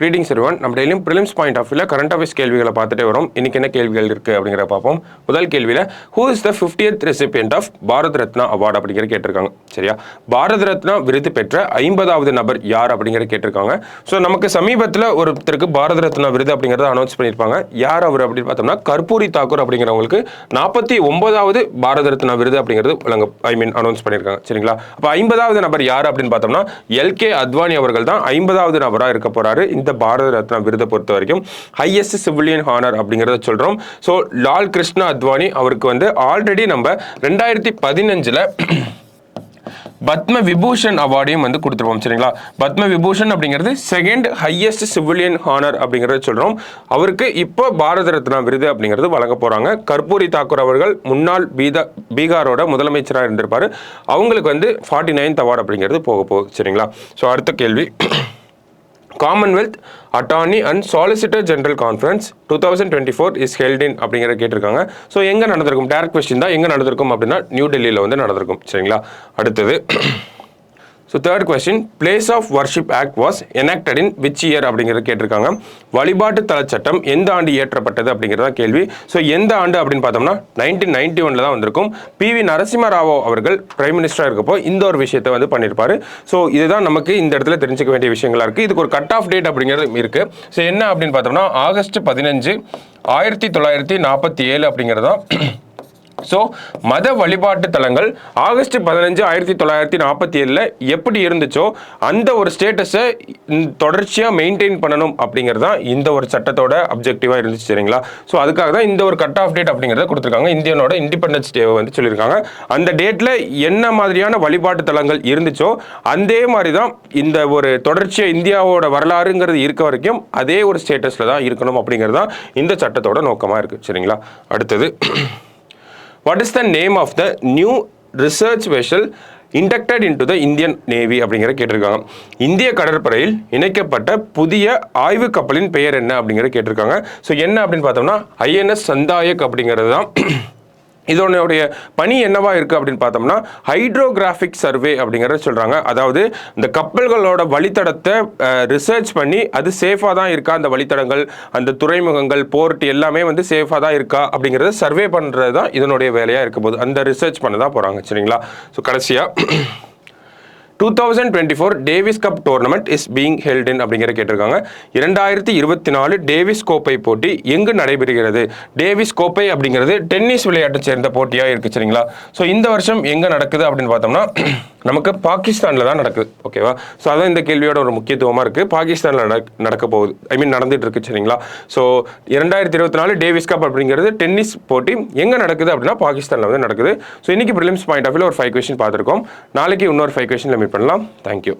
Greetings everyone. நம்ம டெய்லியும் prelims point of வியூல கரண்ட் அஃபேர்ஸ் கேள்விகளை பார்த்துட்டே வரோம். இன்னைக்கு என்ன கேள்விகள் இருக்கு அப்படிங்கறத பார்ப்போம். முதல் கேள்வியில who is the 50th recipient of Bharat Ratna award அப்படிங்கற கேட்டிருக்காங்க. சரியா? பாரத் ரத்னா விருது பெற்ற 50வது நபர் யார் அப்படிங்கற கேட்டிருக்காங்க. சோ நமக்கு சமீபத்துல ஒருத்தருக்கு பாரத் ரத்னா விருது அப்படிங்கறத அனௌன்ஸ் பண்ணிருப்பாங்க. யார் அவர் அப்படி பார்த்தோம்னா கர்பூரி தாக்கூர் அப்படிங்கறவங்களுக்கு 49வது பாரத் ரத்னா விருது அப்படிங்கறது அனௌன்ஸ் பண்ணிருக்காங்க. சரிங்களா? அப்ப 50வது நபர் யார் அப்படின்னு பார்த்தோம்னா எல்கே அத்வானி அவர்கள் தான் 50வது நபரா இருக்க போறாரு. இந்த பாரத ரத்னா விருதை பொறுத்த வரைக்கும் ஹையஸ்ட் சிவிலியன் ஹானர் அப்படிங்கறத சொல்றோம். சோ லால் கிருஷ்ணா அத்வானி அவருக்கு வந்து ஆல்ரெடி நம்ம 2015ல பத்ம விபூஷன் அவார்டையும் வந்து கொடுத்துருவோம். சரிங்களா? பத்ம விபூஷன் அப்படிங்கிறது செகண்ட் ஹையஸ்ட் சிவிலியன் ஹானர் அப்படிங்கறத சொல்றோம். அவருக்கு இப்போ பாரத ரத்னா விருது அப்படிங்கிறது வழங்க போறாங்க. கர்பூரி தாக்கூர் அவர்கள் முன்னாள் பீகாரோட முதலமைச்சராக இருந்திருப்பாரு. அவங்களுக்கு வந்து 49th அவார்டு அப்படிங்கிறது போக போகுது. சரிங்களா? ஸோ அடுத்த கேள்வி, Commonwealth attorney and solicitor general conference 2024 is held in அப்படிங்கிற கேட்டிருக்காங்க. ஸோ எங்கே நடந்திருக்கும்? டேரக்ட் கொஸ்டின் தான். எங்கே நடந்திருக்கும் அப்படின்னா நியூ டெல்லியில் வந்து நடந்திருக்கும். சரிங்களா? அடுத்தது so third question, place of worship act was enacted in which year அப்படிங்கிறத கேட்டிருக்காங்க. வழிபாட்டு தள சட்டம் எந்த ஆண்டு இயற்றப்பட்டது அப்படிங்கிறதா கேள்வி. ஸோ எந்த ஆண்டு அப்படின்னு பார்த்தோம்னா 1991 தான் வந்திருக்கும். PV நரசிம்ம ராவோ அவர்கள் பிரைம் மினிஸ்டராக இருக்கப்போ இந்த ஒரு விஷயத்தை வந்து பண்ணியிருப்பாரு. ஸோ இதுதான் நமக்கு இந்த இடத்துல தெரிஞ்சுக்க வேண்டிய விஷயங்களா இருக்குது. இதுக்கு ஒரு கட் ஆஃப் டேட் அப்படிங்கிறது இருக்குது. ஸோ என்ன அப்படின்னு பார்த்தோம்னா ஆகஸ்ட் 15 1947 அப்படிங்கிறதான். ஸோ மத வழிபாட்டு தலங்கள் ஆகஸ்ட் 15 1947 எப்படி இருந்துச்சோ அந்த ஒரு ஸ்டேட்டஸை தொடர்ச்சியாக மெயின்டைன் பண்ணணும் அப்படிங்கிறது தான் இந்த ஒரு சட்டத்தோட அப்ஜெக்டிவாக இருந்துச்சு. சரிங்களா? ஸோ அதுக்காக தான் இந்த ஒரு கட் ஆஃப் டேட் அப்படிங்கிறத கொடுத்துருக்காங்க. இந்தியனோட இண்டிபெண்டன்ஸ் டேவை வந்து சொல்லியிருக்காங்க. அந்த டேட்டில் என்ன மாதிரியான வழிபாட்டு தலங்கள் இருந்துச்சோ அதே மாதிரி தான் இந்த ஒரு தொடர்ச்சியாக இந்தியாவோட வரலாறுங்கிறது இருக்க வரைக்கும் அதே ஒரு ஸ்டேட்டஸில் தான் இருக்கணும் அப்படிங்கிறது தான் இந்த சட்டத்தோட நோக்கமாக இருக்குது. சரிங்களா? அடுத்தது, what is the name of the new research vessel inducted into the Indian Navy அப்படிங்கிற கேட்டிருக்காங்க. இந்திய கடற்படையில் இணைக்கப்பட்ட புதிய ஆய்வு கப்பலின் பெயர் என்ன அப்படிங்கிற கேட்டிருக்காங்க. ஸோ என்ன அப்படின்னு பார்த்தோம்னா INS சந்தாயக் அப்படிங்கிறது தான். இதனுடைய பணி என்னவா இருக்குது அப்படின்னு பார்த்தோம்னா ஹைட்ரோகிராஃபிக் சர்வே அப்படிங்கிறத சொல்கிறாங்க. அதாவது இந்த கப்பல்களோட வழித்தடத்தை ரிசர்ச் பண்ணி அது சேஃபாக தான் இருக்கா, அந்த வழித்தடங்கள், அந்த துறைமுகங்கள், போர்ட் எல்லாமே வந்து சேஃபாக தான் இருக்கா அப்படிங்கிறத சர்வே பண்ணுறது தான் இதனுடைய வேலையாக இருக்க போகுது. அந்த ரிசர்ச் பண்ண தான் போகிறாங்க. சரிங்களா? ஸோ கடைசியாக 2024 Davis cup tournament is being held in அப்படிங்கிற கேட்டிருக்காங்க. 2024 டேவிஸ் கோப்பை போட்டி எங்கு நடைபெறுகிறது? டேவிஸ் கோப்பை அப்படிங்கிறது டென்னிஸ் விளையாட்டை சேர்ந்த போட்டியாக இருக்குது. சரிங்களா? ஸோ இந்த வருஷம் எங்கே நடக்குது அப்படின்னு பார்த்தோம்னா நமக்கு பாகிஸ்தானில் தான் நடக்குது. ஓகேவா? ஸோ அதான் இந்த கேள்வியோட ஒரு முக்கியத்துவமாக இருக்குது. பாகிஸ்தானில் நடக்க போகுது, நடந்துட்டு இருக்கு. சரிங்களா? ஸோ 2024 டேவிஸ் கப் அப்படிங்கிறது டென்னிஸ் போட்டி எங்கே நடக்குது அப்படின்னா பாகிஸ்தானில் வந்து நடக்குது. ஸோ இன்னைக்கு ப்ரிலிம்ஸ் பாயிண்ட் ஆஃப் வியூல ஒரு 5 கொஸ்டின் பார்த்துருக்கோம். நாளைக்கு இன்னொரு 5 கொஸ்டின் மீட் பண்ணலாம். தேங்க்யூ.